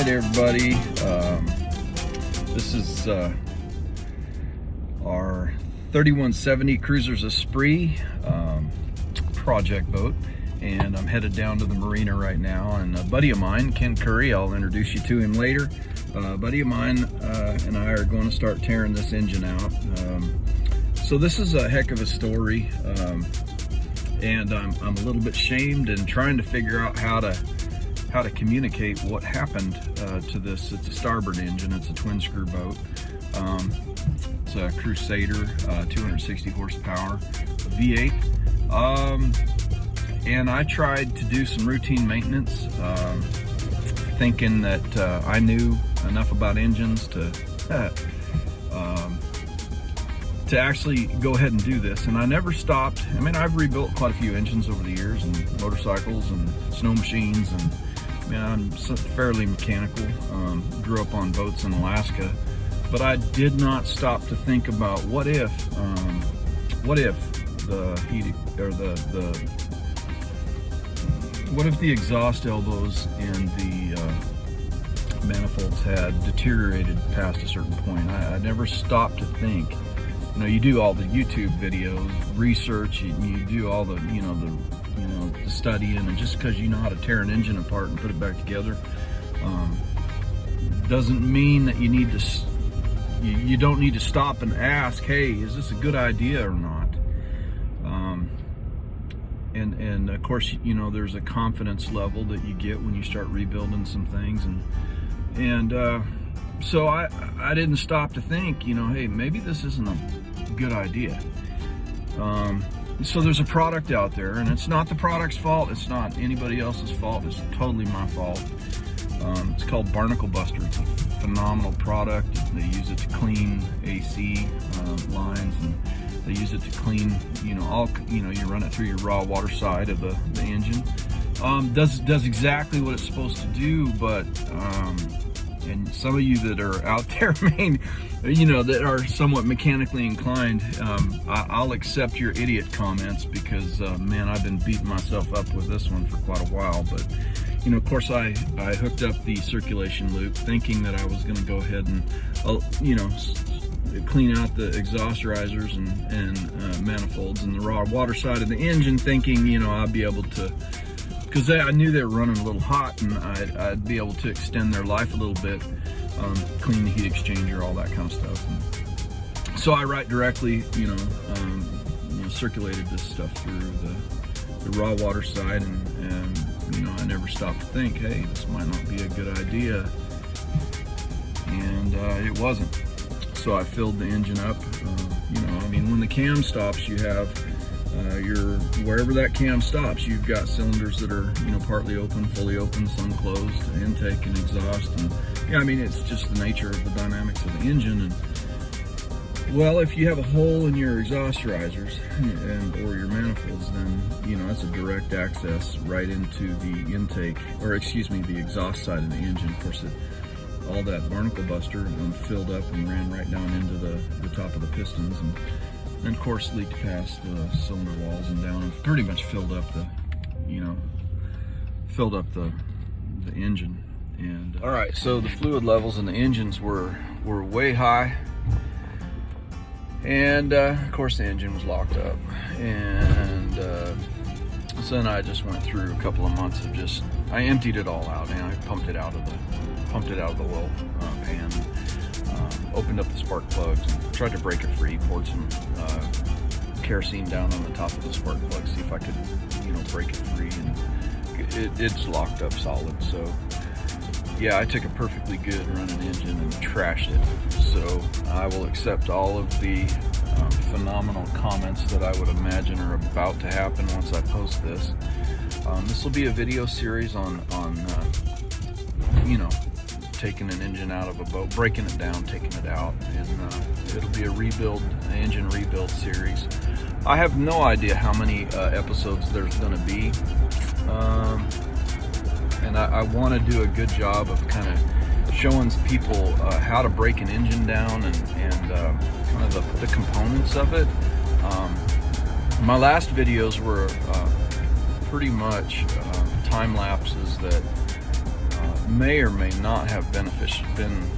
Alright everybody, this is our 3170 Cruiser's Esprit project boat, and I'm headed down to the marina right now, and a buddy of mine, Ken Curry, I'll introduce you to him later. A buddy of mine and I are going to start tearing this engine out. So this is a heck of a story, and I'm a little bit shamed and trying to figure out how to communicate what happened to this. It's a Starboard engine. It's a twin screw boat. It's a Crusader, 260 horsepower, V8. And I tried to do some routine maintenance, thinking that I knew enough about engines to actually go ahead and do this. And I never stopped. I mean, I've rebuilt quite a few engines over the years, and motorcycles and snow machines, and I'm fairly mechanical. Grew up on boats in Alaska, but I did not stop to think about what if the heat or what if the exhaust elbows and the manifolds had deteriorated past a certain point. I never stopped to think. You know, you do all the YouTube videos, research, you do all the the studying, and just because you know how to tear an engine apart and put it back together doesn't mean that you don't need to stop and ask, hey, is this a good idea or not? And of course, there's a confidence level that you get when you start rebuilding some things, and so I didn't stop to think, hey, maybe this isn't a good idea. So there's a product out there, and it's not the product's fault. It's not anybody else's fault. It's totally my fault. It's called Barnacle Buster. It's a phenomenal product. They use it to clean AC lines, and they use it to clean, you run it through your raw water side of the engine. Does exactly what it's supposed to do, but and some of you that are out there, that are somewhat mechanically inclined, I'll accept your idiot comments, because man, I've been beating myself up with this one for quite a while. But of course, I hooked up the circulation loop, thinking that I was going to go ahead and clean out the exhaust risers and manifolds and the raw water side of the engine, thinking I'd be able to, because I knew they were running a little hot, and I'd be able to extend their life a little bit, clean the heat exchanger, all that kind of stuff. And so I right directly, circulated this stuff through the raw water side, and I never stopped to think, hey, this might not be a good idea, and it wasn't. So I filled the engine up. When the cam stops, you have wherever that cam stops, you've got cylinders that are partly open, fully open, some closed, intake and exhaust, and it's just the nature of the dynamics of the engine. And well, if you have a hole in your exhaust risers or your manifolds, then that's a direct access right into the intake, or the exhaust side of the engine. Of course, all that Barnacle Buster filled up and ran right down into the top of the pistons, and of course leaked past the cylinder walls and down, and pretty much filled up the engine. And all right, so the fluid levels in the engines were way high, and of course the engine was locked up, and so then I just went through a couple of months of I emptied it all out, and I pumped it out of the oil pan, opened up the spark plugs, and tried to break it free, poured some kerosene down on the top of the spark plug, see if I could break it free, and it's locked up solid. So yeah, I took a perfectly good running engine and trashed it. So I will accept all of the phenomenal comments that I would imagine are about to happen once I post this. This will be a video series on taking an engine out of a boat, breaking it down, taking it out, and it'll be an engine rebuild series. I have no idea how many episodes there's going to be, and I want to do a good job of kind of showing people how to break an engine down, and kind of the components of it. My last videos were pretty much time lapses that may or may not have been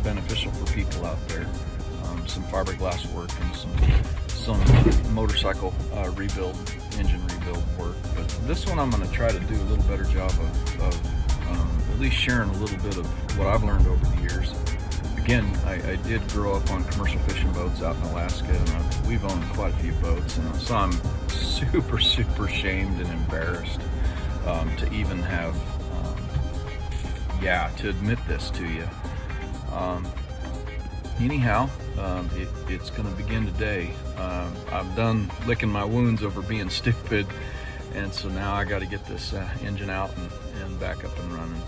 beneficial for people out there. Some fiberglass work and some motorcycle rebuild, engine rebuild work. But this one I'm going to try to do a little better job of at least sharing a little bit of what I've learned over the years. Again, I did grow up on commercial fishing boats out in Alaska, and we've owned quite a few boats, and so I'm super shamed and embarrassed to even have, to admit this to you. Anyhow, it's going to begin today. I'm done licking my wounds over being stupid, and so now I got to get this engine out and back up and running.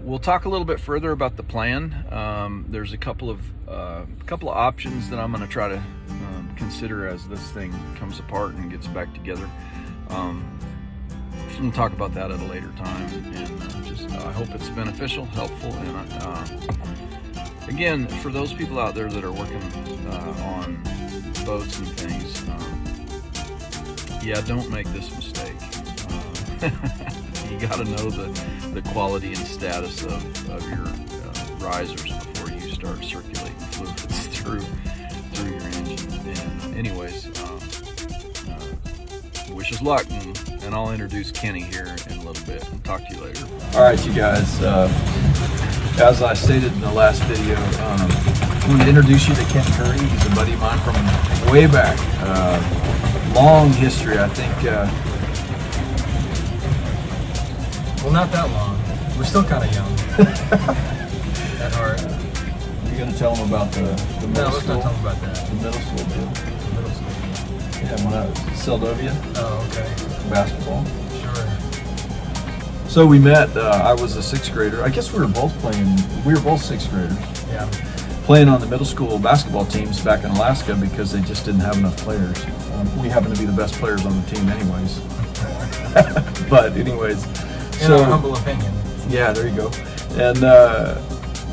We'll talk a little bit further about the plan. There's a couple of options that I'm going to try to consider as this thing comes apart and gets back together. We'll talk about that at a later time, and I hope it's beneficial, helpful, and again, for those people out there that are working on boats and things, don't make this mistake. You got to know the quality and status of your risers before you start circulating fluids through your engine. And anyways, wish us luck, and I'll introduce Kenny here in a little bit and talk to you later. All right, you guys. As I stated in the last video, I'm going to introduce you to Ken Curry. He's a buddy of mine from way back. Long history, I think. Well, not that long. We're still kind of young at heart. You're going to tell them about the middle No, let's school? not talk about that. The middle school deal. The middle school. Yeah, when I was at Seldovia. Oh, okay. Basketball. Sure. So we met, I was a sixth grader. I guess we were both sixth graders. Yeah. Playing on the middle school basketball teams back in Alaska because they just didn't have enough players. We happen to be the best players on the team anyways. But anyways. In our humble opinion. Yeah, there you go. And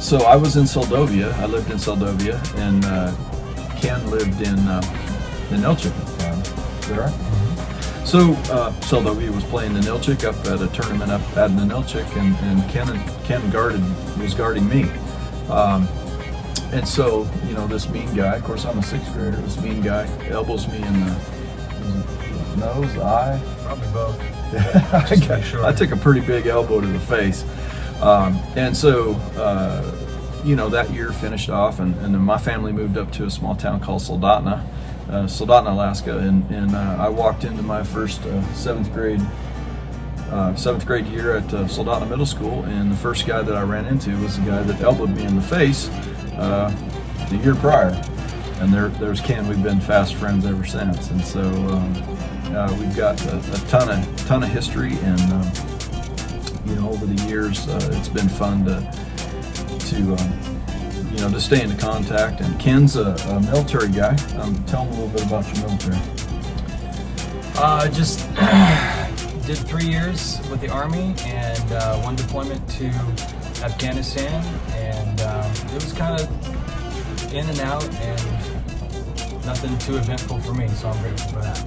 so I was in Seldovia. I lived in Seldovia, and Ken lived in Ninilchik at the time. Is that right? Mm-hmm. So Seldovia was playing Ninilchik up at a tournament up at Ninilchik, and Ken was guarding me. And so, this mean guy, of course I'm a sixth grader, this mean guy elbows me in the nose, eye. Probably both. I took a pretty big elbow to the face. And so, that year finished off, and then my family moved up to a small town called Soldotna, Alaska, and I walked into my first seventh grade year at Soldotna Middle School, and the first guy that I ran into was the guy that elbowed me in the face the year prior. And there's Ken. We've been fast friends ever since, and so we've got a ton of history, and over the years it's been fun to stay in contact. And Ken's a military guy. Tell him a little bit about your military. Just did 3 years with the Army and one deployment to Afghanistan, and it was kind of in and out and nothing too eventful for me, so I'm grateful for that.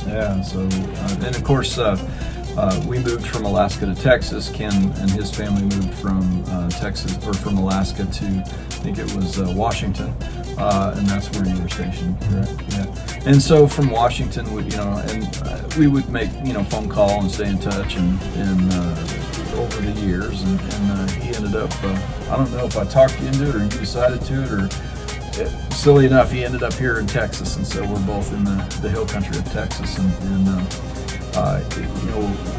Yeah, so and of course we moved from Alaska to Texas. Ken and his family moved from from Alaska to, I think it was Washington, and that's where you were stationed, correct? Yeah. And so from Washington, we would make phone call and stay in touch, and over the years, and he ended up. I don't know if I talked you into it or you decided to it, or silly enough, he ended up here in Texas, and so we're both in the hill country of Texas, and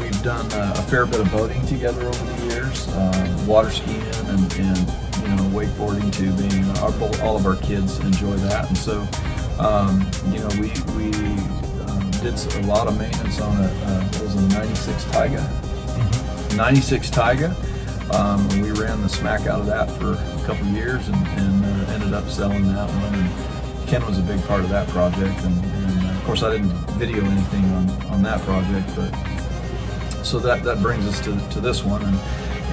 we've done a fair bit of boating together over the years, water skiing and wakeboarding too. All of our kids enjoy that, and so we did a lot of maintenance on it was a 96 Taiga. 96 Taiga. We ran the smack out of that for a couple of years and ended up selling that one. And Ken was a big part of that project. And of course, I didn't video anything on that project, but so that brings us to this one.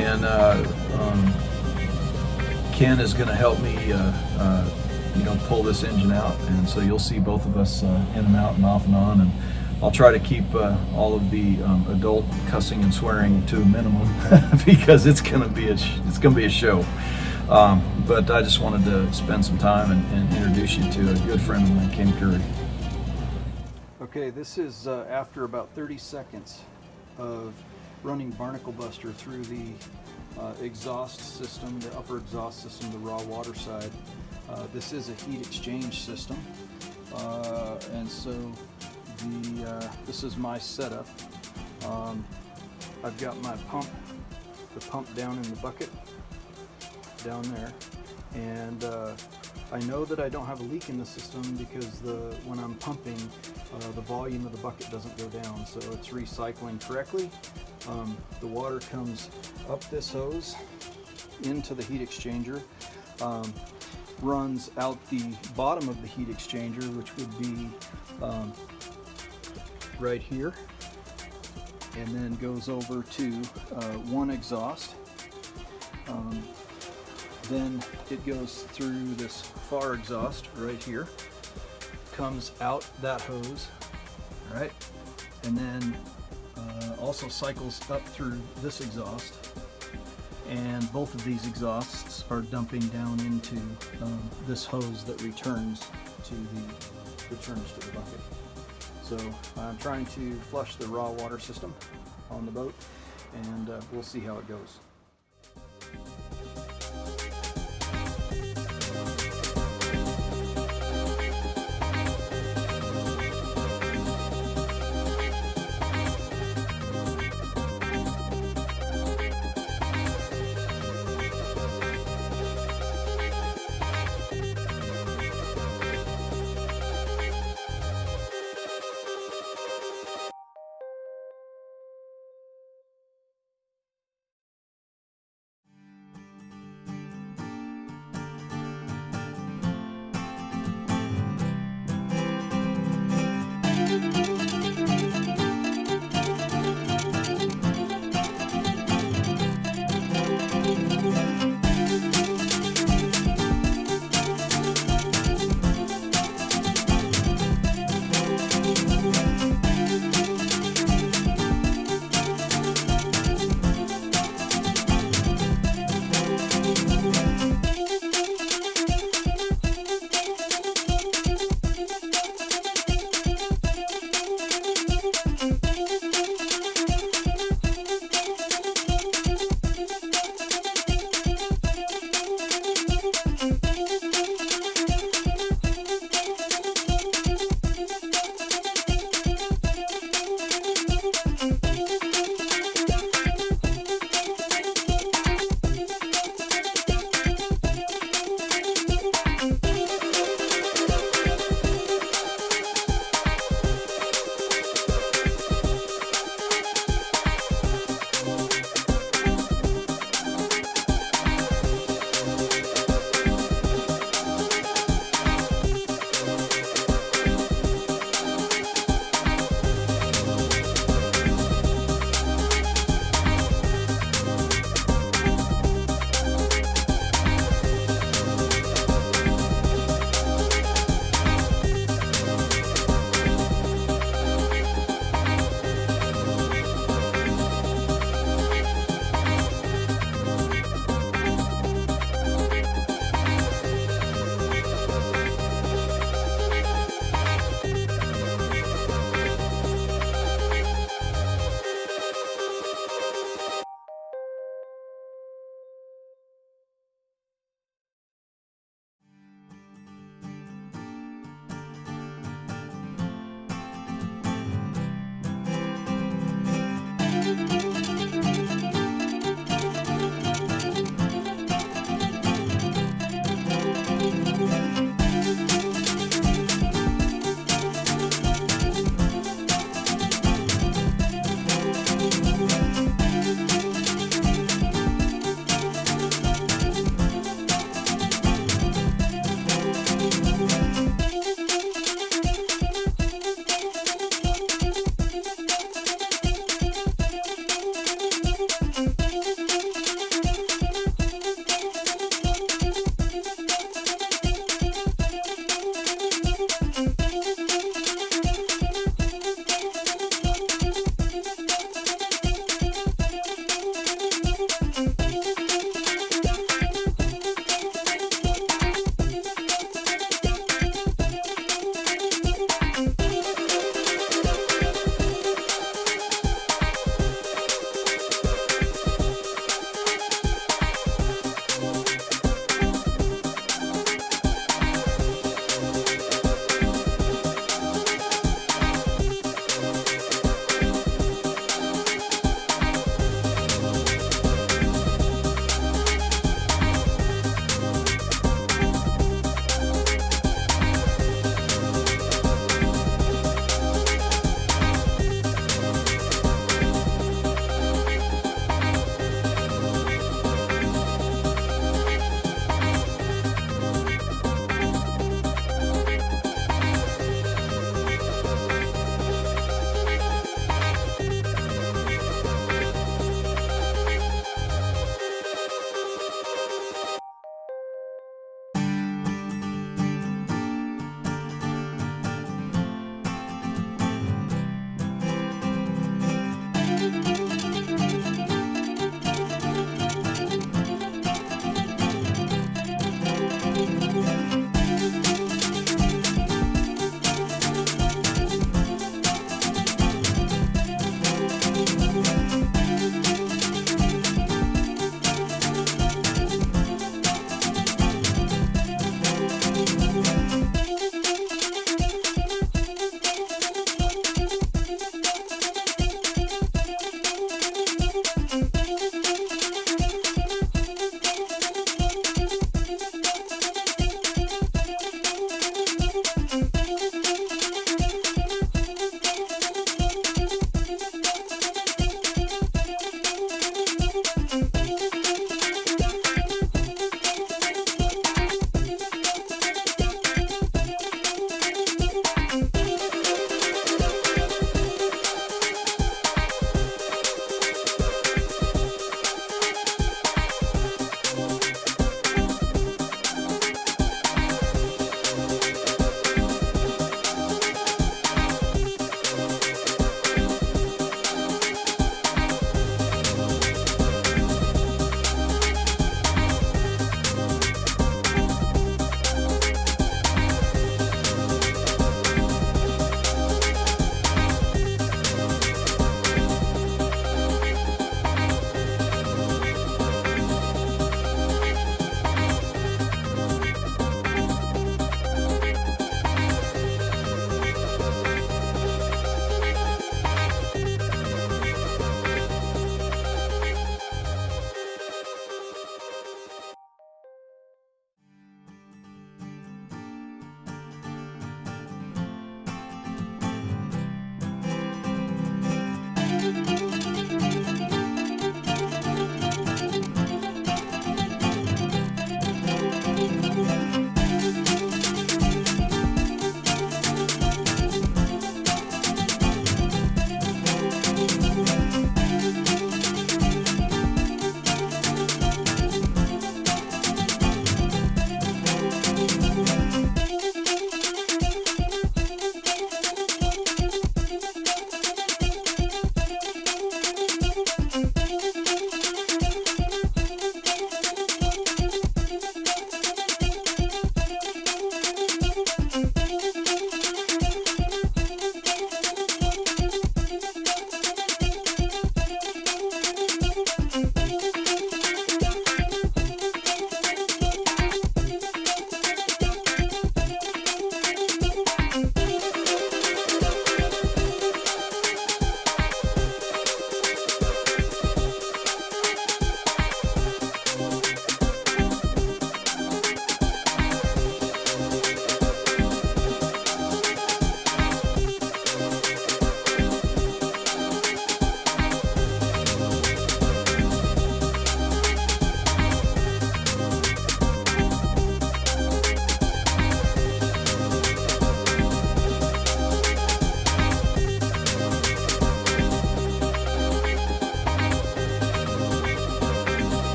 And Ken is going to help me, pull this engine out. And so you'll see both of us in and out and off and on. And I'll try to keep all of the adult cussing and swearing to a minimum because it's gonna be a show. But I just wanted to spend some time and introduce you to a good friend of mine, Ken Curry. Okay, this is after about 30 seconds of running Barnacle Buster through the exhaust system, the upper exhaust system, the raw water side. This is a heat exchange system, and so this is my setup. I've got my pump, the pump down in the bucket, down there, and I know that I don't have a leak in the system because when I'm pumping, the volume of the bucket doesn't go down, so it's recycling correctly. The water comes up this hose into the heat exchanger, runs out the bottom of the heat exchanger, which would be right here, and then goes over to one exhaust. Then it goes through this far exhaust right here, comes out that hose, right, and then also cycles up through this exhaust, and both of these exhausts are dumping down into this hose that returns to the bucket. So I'm trying to flush the raw water system on the boat, and we'll see how it goes.